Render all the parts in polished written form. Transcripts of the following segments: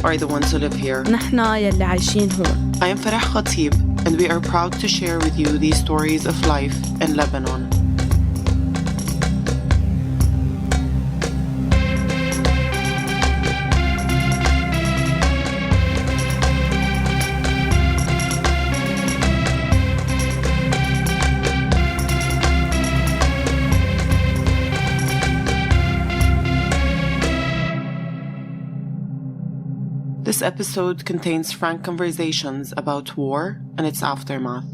are the ones who live here. نحنا يلي عايشين هون. I am Farrah Khatib, and we are proud to share with you these stories of life in Lebanon. This episode contains frank conversations about war and its aftermath.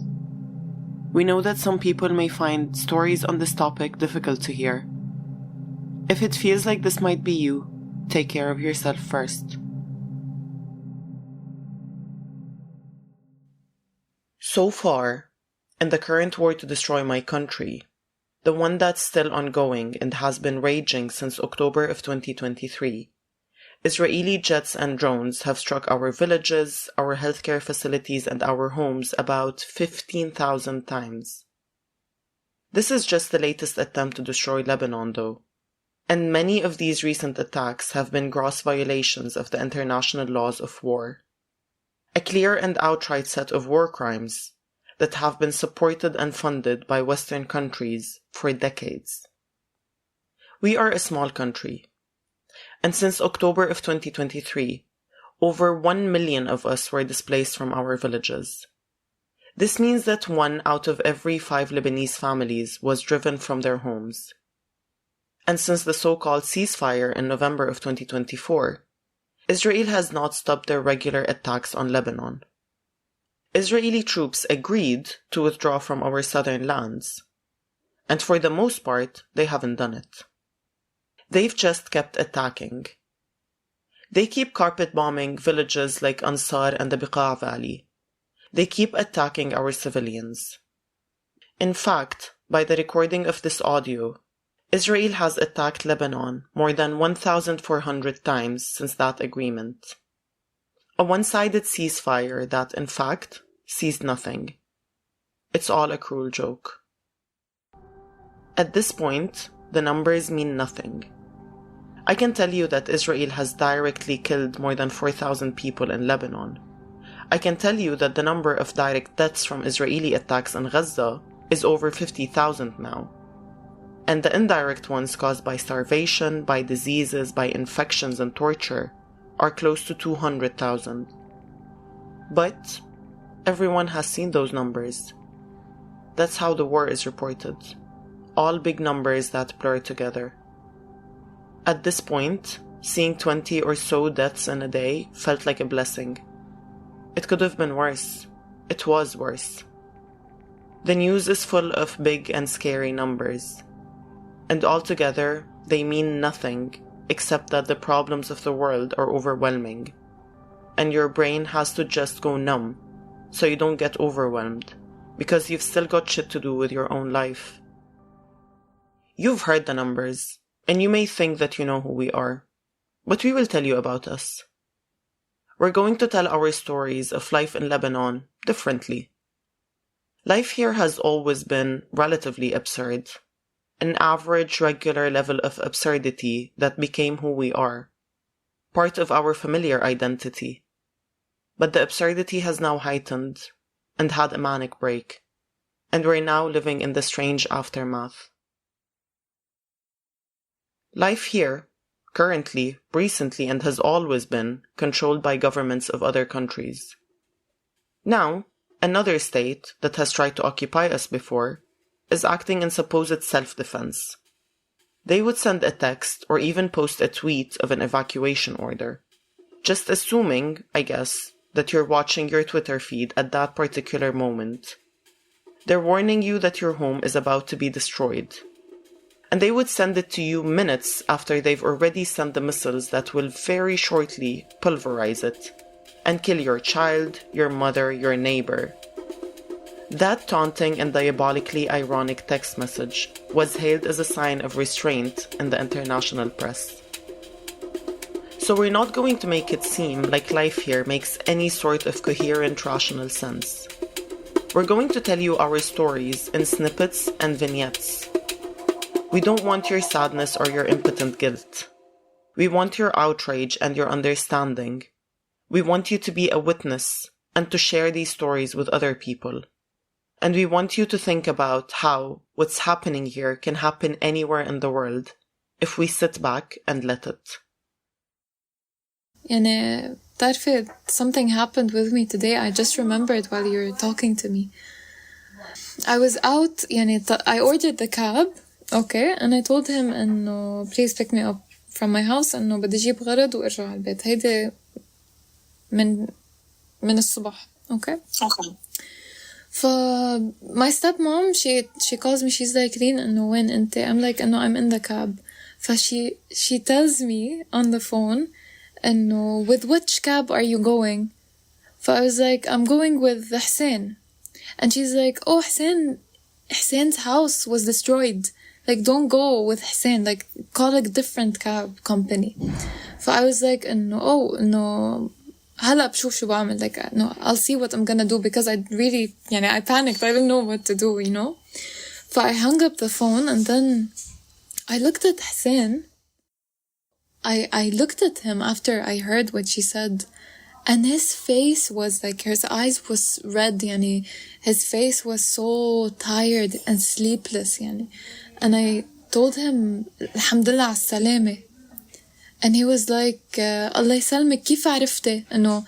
We know that some people may find stories on this topic difficult to hear. If it feels like this might be you, take care of yourself first. So far, in the current war to destroy my country, the one that's still ongoing and has been raging since October of 2023, Israeli jets and drones have struck our villages, our healthcare facilities, and our homes about 15,000 times. This is just the latest attempt to destroy Lebanon, though, and many of these recent attacks have been gross violations of the international laws of war. A clear and outright set of war crimes that have been supported and funded by Western countries for decades. We are a small country. And since October of 2023, over 1 million of us were displaced from our villages. This means that 1 out of every 5 Lebanese families was driven from their homes. And since the so-called ceasefire in November of 2024, Israel has not stopped their regular attacks on Lebanon. Israeli troops agreed to withdraw from our southern lands, and for the most part, they haven't done it. They've just kept attacking. They keep carpet bombing villages like Ansar and the Beqa Valley. They keep attacking our civilians. In fact, by the recording of this audio, Israel has attacked Lebanon more than 1,400 times since that agreement. A one-sided ceasefire that, in fact, sees nothing. It's all a cruel joke. At this point, the numbers mean nothing. I can tell you that Israel has directly killed more than 4,000 people in Lebanon. I can tell you that the number of direct deaths from Israeli attacks in Gaza is over 50,000 now. And the indirect ones caused by starvation, by diseases, by infections and torture are close to 200,000. But everyone has seen those numbers. That's how the war is reported. All big numbers that blur together. At this point, seeing 20 or so deaths in a day felt like a blessing. It could have been worse. It was worse. The news is full of big and scary numbers. And altogether, they mean nothing except that the problems of the world are overwhelming. And your brain has to just go numb so you don't get overwhelmed because you've still got shit to do with your own life. You've heard the numbers, and you may think that you know who we are, but we will tell you about us. We're going to tell our stories of life in Lebanon differently. Life here has always been relatively absurd, an average, regular level of absurdity that became who we are, part of our familiar identity. But the absurdity has now heightened and had a manic break, and we're now living in the strange aftermath. Life here, currently, recently, and has always been controlled by governments of other countries. Now, another state that has tried to occupy us before is acting in supposed self-defense. They would send a text or even post a tweet of an evacuation order, just assuming, I guess, that you're watching your Twitter feed at that particular moment. They're warning you that your home is about to be destroyed. And they would send it to you minutes after they've already sent the missiles that will very shortly pulverize it and kill your child, your mother, your neighbor. That taunting and diabolically ironic text message was hailed as a sign of restraint in the international press. So we're not going to make it seem like life here makes any sort of coherent, rational sense. We're going to tell you our stories in snippets and vignettes. We don't want your sadness or your impotent guilt. We want your outrage and your understanding, We want you to be a witness and to share these stories with other people. And we want you to think about how what's happening here can happen anywhere in the world if we sit back and let it. يعني بتعرفي something happened with me today. I just remembered while you were talking to me. I was out يعني I ordered the cab, okay, and I told him إنه please pick me up from my house إنه بدي أجيب غرض وأرجع على البيت. هيدا من الصبح, okay. My stepmom, she calls me, she's like, Lyne, إنه وين أنت? I'm like, إنه I'm in the cab. She tells me on the phone, إنه with which cab are you going? I was like, I'm going with Hussein. And she's like, oh, Hussein's house was destroyed. Like, don't go with Hussein. Like, call a different cab company. I was like, إنه هلا بشوف شو بعمل. Like, no, I'll see what I'm gonna do because I really, I panicked. I didn't know what to do, you know? I hung up the phone and then I looked at Hussein. I looked at him after I heard what she said, and his face was like, his eyes was red, his face was so tired and sleepless, and I told him, Alhamdulillah على السلامة. And he was like, Allah يسلمك, كيف عرفتي? إنه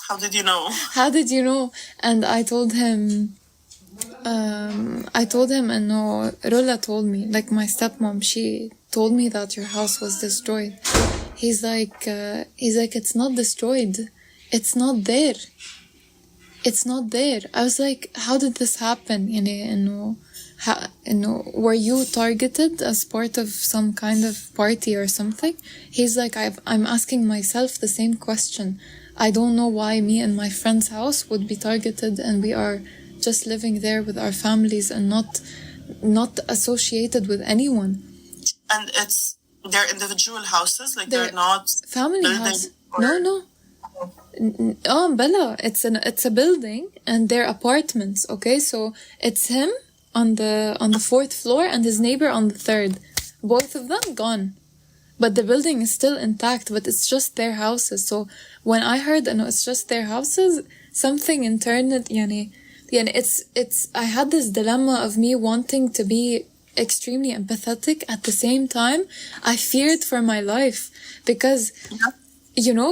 how did you know? How did you know? And I told him إنه Rola told me, like my stepmom, she told me that your house was destroyed. He's like, it's not destroyed. It's not there. It's not there. I was like, how did this happen? Were you targeted as part of some kind of party or something? He's like, I'm asking myself the same question. I don't know why me and my friend's house would be targeted and we are just living there with our families and not associated with anyone. And they're individual houses, like they're not family house. No. Bella, it's a building and they're apartments, okay? So it's him on the fourth floor and his neighbor on the third. Both of them gone. But the building is still intact, but it's just their houses. So when I heard it's just their houses, something internal, it's I had this dilemma of me wanting to be extremely empathetic. At the same time, I feared for my life because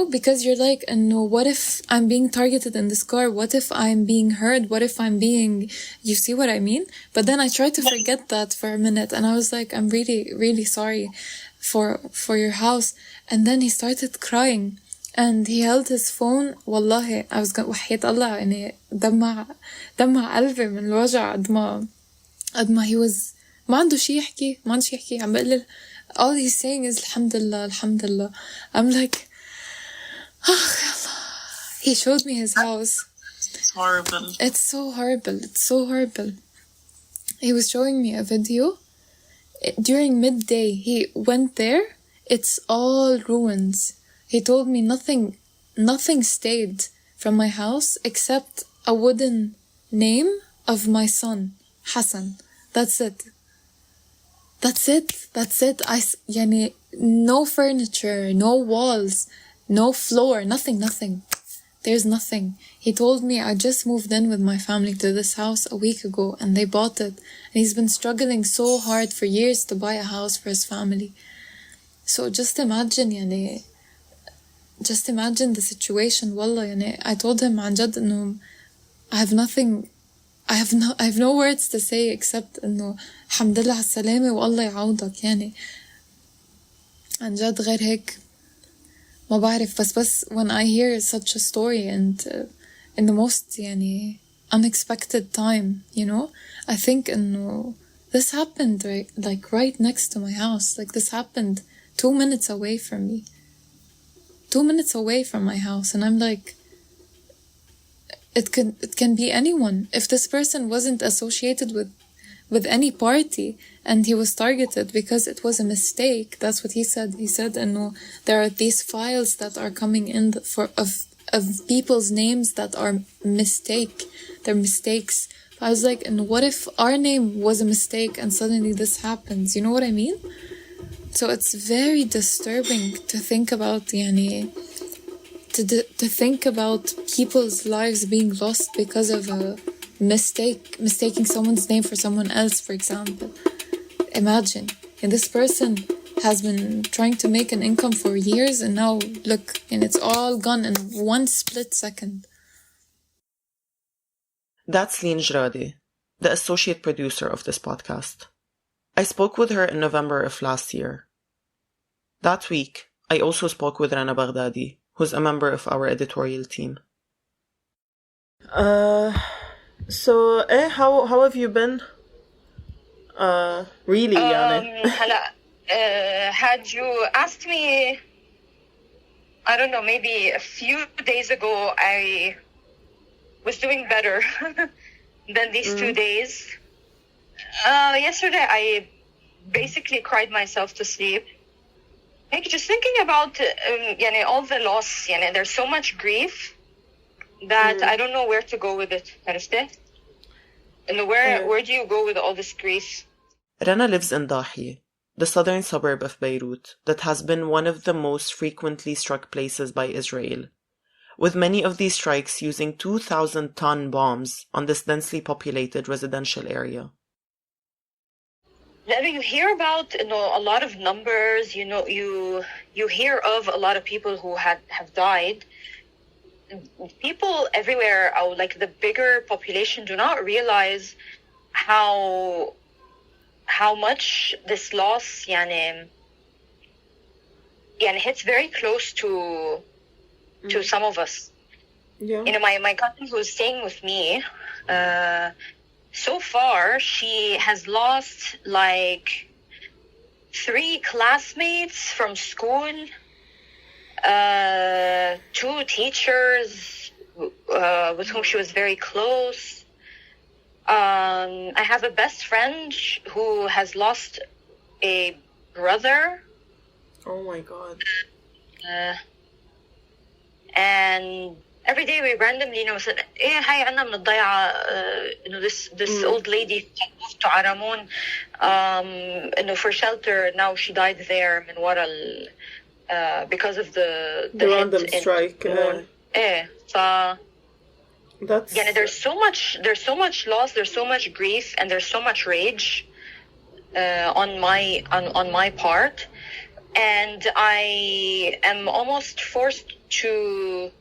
because you're like, no, what if I'm being targeted in this car? What if I'm being heard? What if I'm being, you see what I mean? But then I tried to forget that for a minute and I was like, I'm really, really sorry for your house. And then he started crying and he held his phone. Wallahi, I was going, وحياة الله, يعني دمع قلبي من الوجع قد ما he was, ما عنده شي يحكي عم بقلل. All he's saying is Alhamdulillah. I'm like, he showed me his house. It's horrible. It's so horrible. He was showing me a video during midday. He went there. It's all ruins. He told me nothing stayed from my house except a wooden name of my son, Hassan. That's it. No furniture, no walls, no floor, nothing. There's nothing. He told me I just moved in with my family to this house a week ago and they bought it. And he's been struggling so hard for years to buy a house for his family. So just imagine the situation. Wallah, I told him عن جد إنه I have no words to say except إنه الحمد لله على السلامة والله يعوضك عن جد غير هيك ما بعرف بس when I hear such a story and in the most unexpected time, I think إنه this happened right next to my house. Like this happened 2 minutes away from me. 2 minutes away from my house. And I'm like, it can be anyone. If this person wasn't associated with any party and he was targeted because it was a mistake, that's what he said. He said, no, there are these files that are coming in of people's names that are they're mistakes. I was like, and what if our name was a mistake and suddenly this happens? You know what I mean? So it's very disturbing to think about, to think about people's lives being lost because of a mistaking someone's name for someone else, for example. Imagine, and this person has been trying to make an income for years, and now look, and it's all gone in one split second. That's Lyne Jradi, the associate producer of this podcast. I spoke with her in November of last year. That week, I also spoke with Rana Baghdadi, who's a member of our editorial team. How have you been? Really, had you asked me, I don't know, maybe a few days ago, I was doing better than these 2 days. Yesterday, I basically cried myself to sleep. Like, just thinking about all the loss, there's so much grief that I don't know where to go with it. Understand? And where do you go with all this grief? Rana lives in Dahi, the southern suburb of Beirut that has been one of the most frequently struck places by Israel, with many of these strikes using 2,000-ton bombs on this densely populated residential area. You hear about a lot of numbers. You hear of a lot of people who have died. People everywhere, like the bigger population, do not realize how much this loss hits very close to some of us. Yeah. My cousin who is staying with me, so far she has lost like 3 classmates from school, 2 teachers with whom she was very close. I have a best friend who has lost a brother. Oh my God. And every day we randomly said, هاي عنا من الضيعة, this old lady moved to Aramun, for shelter. Now she died there من ورا because of the random strike. That's... there's so much loss, there's so much grief, and there's so much rage on my part, and I am almost forced to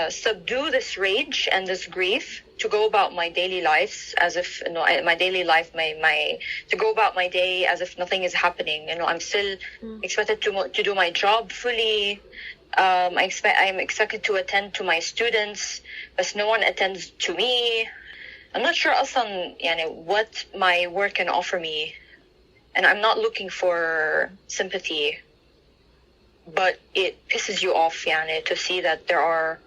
subdue this rage and this grief to go about my daily life as if my daily life, to go about my day as if nothing is happening. I'm still expected to do my job fully. I'm expected to attend to my students, but no one attends to me. I'm not sure أصلاً what my work can offer me, and I'm not looking for sympathy, but it pisses you off to see that there are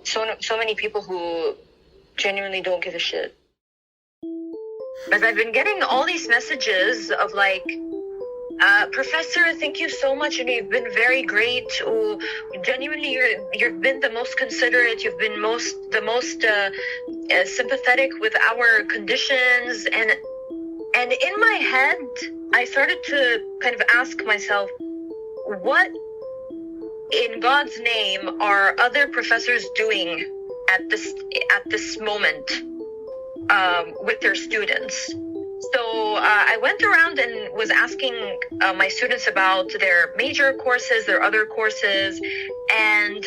so many people who genuinely don't give a shit. But I've been getting all these messages of like, Professor, thank you so much, and you've been very great. Genuinely, you've been the most considerate. You've been the most sympathetic with our conditions, and in my head, I started to kind of ask myself, what in God's name are other professors doing at this moment with their students? So I went around and was asking my students about their major courses, their other courses, and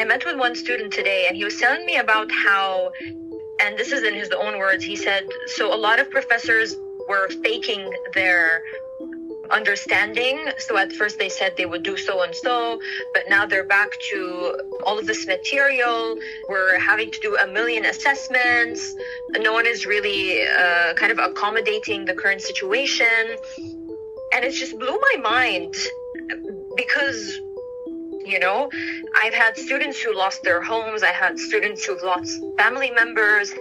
I met with one student today, and he was telling me about how, and this is in his own words, he said, so a lot of professors were faking their understanding. So at first they said they would do so and so, but now they're back to all of this material. We're having to do 1 million assessments. No one is really kind of accommodating the current situation. And it just blew my mind because, I've had students who lost their homes. I had students who've lost family members.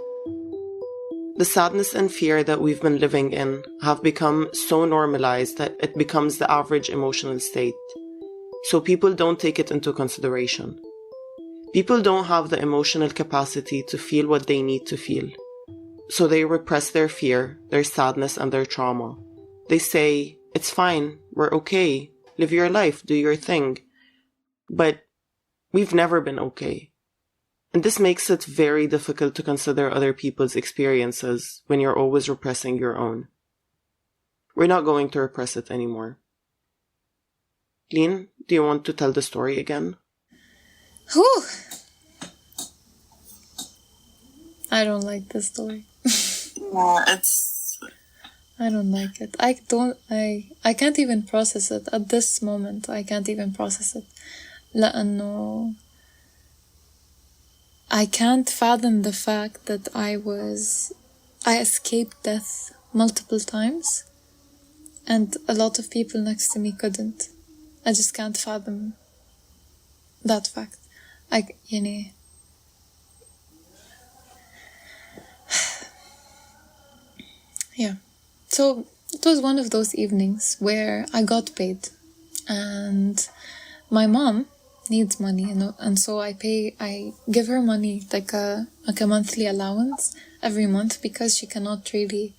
The sadness and fear that we've been living in have become so normalized that it becomes the average emotional state. So people don't take it into consideration. People don't have the emotional capacity to feel what they need to feel. So they repress their fear, their sadness, and their trauma. They say, it's fine, we're okay, live your life, do your thing. But we've never been okay. And this makes it very difficult to consider other people's experiences when you're always repressing your own. We're not going to repress it anymore. Lyne, do you want to tell the story again? Whew. I don't like this story. I don't like it. I can't even process it. At this moment, I can't even process it. لأنه I can't fathom the fact that I escaped death multiple times and a lot of people next to me couldn't. I just can't fathom that fact. Yeah. So it was one of those evenings where I got paid and my mom needs money, and so I give her money like a monthly allowance every month because she cannot really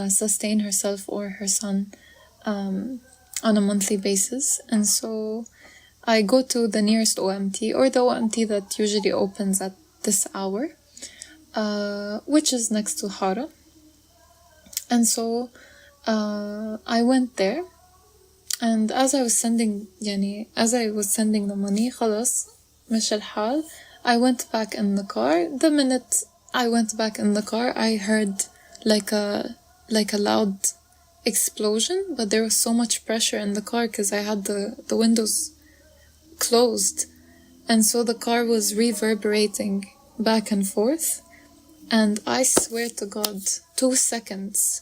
sustain herself or her son on a monthly basis. And so I go to the nearest OMT or the OMT that usually opens at this hour, which is next to Hara. And so I went there, and as I was sending the money, خلاص مش الحال, I went back in the car. The minute I went back in the car, I heard like a loud explosion, but there was so much pressure in the car because I had the windows closed, and so the car was reverberating back and forth. And I swear to God, 2 seconds,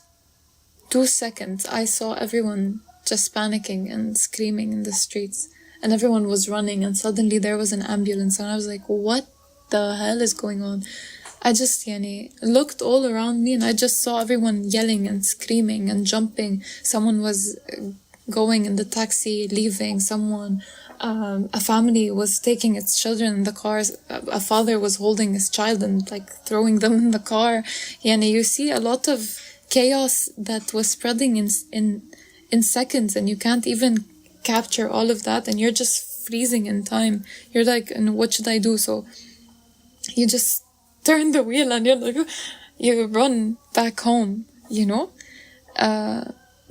I saw everyone just panicking and screaming in the streets, and everyone was running, and suddenly there was an ambulance, and I was like, what the hell is going on? I just looked all around me, and I just saw everyone yelling and screaming and jumping. Someone was going in the taxi, leaving. A family was taking its children in the cars. A father was holding his child and throwing them in the car. You see a lot of chaos that was spreading in seconds, and you can't even capture all of that, and you're just freezing in time. You're like, and what should I do? So you just turn the wheel and you run back home,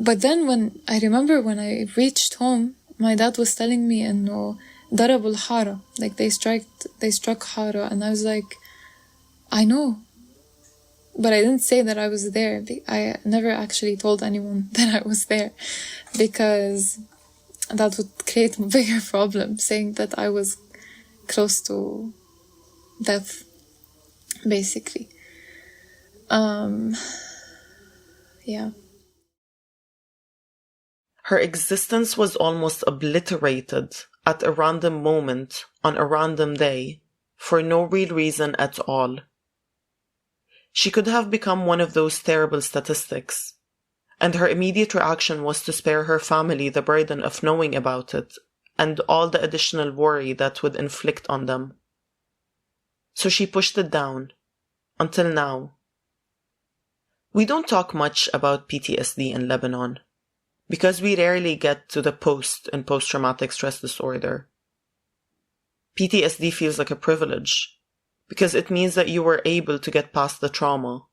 But then when I reached home, my dad was telling me إنه ضربوا الحارة, they struck Hara, and I was like, I know, but I didn't say that I was there. I never actually told anyone that I was there because that would create a bigger problem, saying that I was close to death, basically. Yeah. Her existence was almost obliterated at a random moment on a random day for no real reason at all. She could have become one of those terrible statistics, and her immediate reaction was to spare her family the burden of knowing about it and all the additional worry that would inflict on them. So she pushed it down, until now. We don't talk much about PTSD in Lebanon, because we rarely get to the post in post-traumatic stress disorder. PTSD feels like a privilege, because it means that you were able to get past the trauma.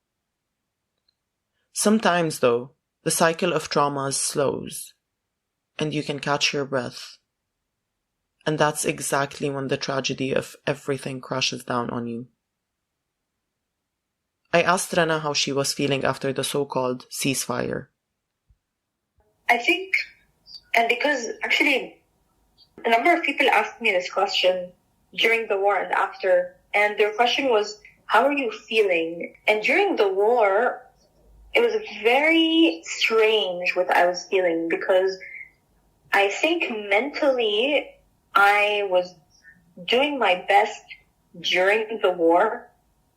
Sometimes, though, the cycle of traumas slows, and you can catch your breath. And that's exactly when the tragedy of everything crashes down on you. I asked Rana how she was feeling after the so-called ceasefire. I think, and because actually a number of people asked me this question during the war and after, and their question was, how are you feeling? And during the war, it was very strange what I was feeling, because I think mentally I was doing my best during the war,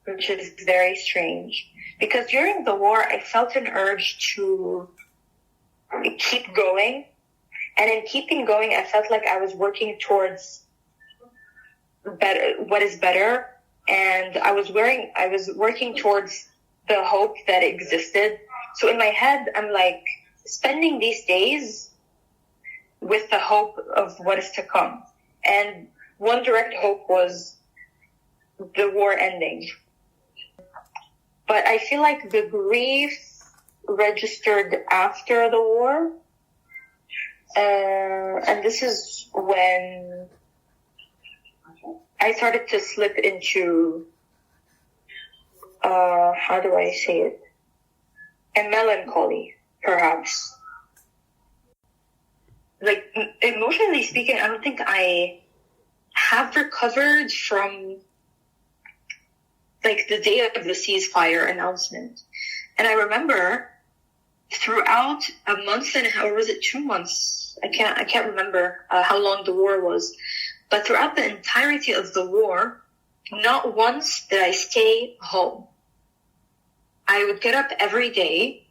which is very strange. Because during the war, I felt an urge to keep going. And in keeping going, I felt like I was working towards what is better. And I was working towards the hope that existed. So in my head, I'm like spending these days with the hope of what is to come. And one direct hope was the war ending. But I feel like the grief registered after the war. And this is when I started to slip into, how do I say it? A melancholy, perhaps. Like, emotionally speaking, I don't think I have recovered from, like, the day of the ceasefire announcement. And I remember throughout a month and or was it 2 months? I can't remember how long the war was. But throughout the entirety of the war, not once did I stay home. I would get up every day,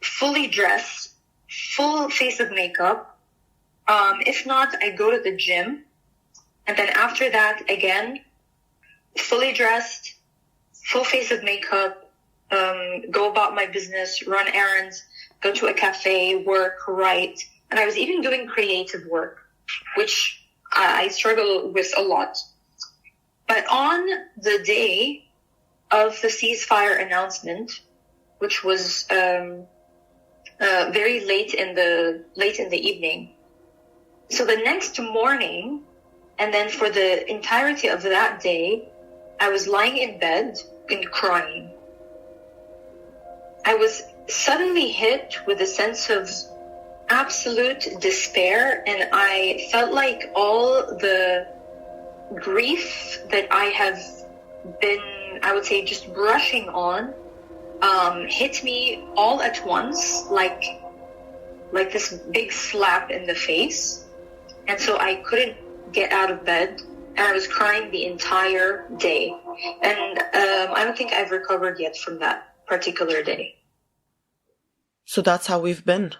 fully dressed, full face of makeup. If not, I go to the gym. And then after that, again, fully dressed, full face of makeup, go about my business, run errands, go to a cafe, work, write. And I was even doing creative work, which I struggle with a lot. But on the day of the ceasefire announcement, which was very late in the evening. So the next morning, and then for the entirety of that day, I was lying in bed and crying. I was suddenly hit with a sense of absolute despair, and I felt like all the grief that I have been, I would say, just brushing on, hit me all at once, like this big slap in the face. And so I couldn't get out of bed, and I was crying the entire day. And I don't think I've recovered yet from that particular day. So that's how we've been.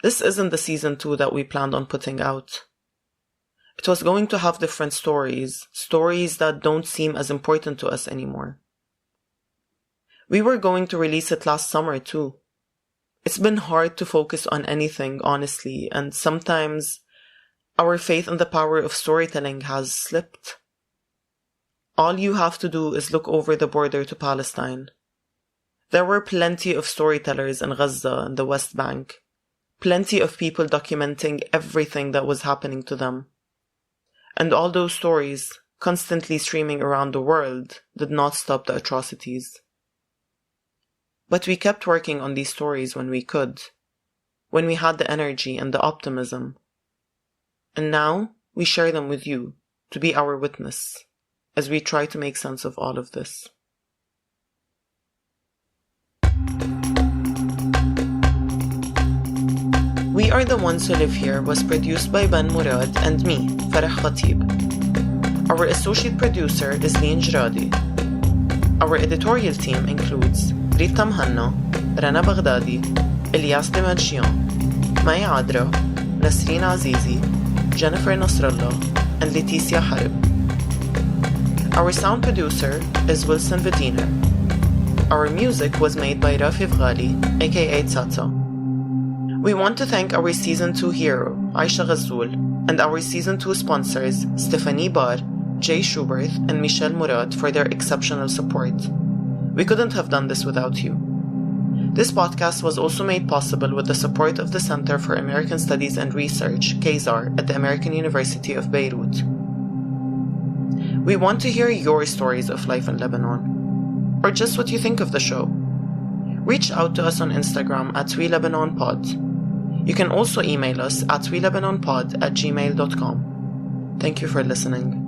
This isn't the season 2 that we planned on putting out. It was going to have different stories that don't seem as important to us anymore. We were going to release it last summer too. It's been hard to focus on anything, honestly, and sometimes our faith in the power of storytelling has slipped. All you have to do is look over the border to Palestine. There were plenty of storytellers in Gaza and the West Bank. Plenty of people documenting everything that was happening to them. And all those stories, constantly streaming around the world, did not stop the atrocities. But we kept working on these stories when we could, when we had the energy and the optimism. And now we share them with you to be our witness as we try to make sense of all of this. We Are the Ones Who Live Here was produced by Ben Murad and me, Farrah Khatib. Our associate producer is Lyne Jradi. Our editorial team includes Rita Mhanna, Rana Baghdadi, Ilyas Dimanshian, Maya Adra, Nasreen Azizi, Jennifer Nasrallah, and Leticia Harib. Our sound producer is Wilson Vediner. Our music was made by Rafi Ghali, aka Tsatsa. We want to thank our Season 2 hero, Aisha Ghazul, and our Season 2 sponsors, Stephanie Barr, Jay Schubert, and Michelle Murad for their exceptional support. We couldn't have done this without you. This podcast was also made possible with the support of the Center for American Studies and Research, KZAR, at the American University of Beirut. We want to hear your stories of life in Lebanon, or just what you think of the show. Reach out to us on Instagram at WeLebanonPod. You can also email us at WeLebanonPod@gmail.com. Thank you for listening.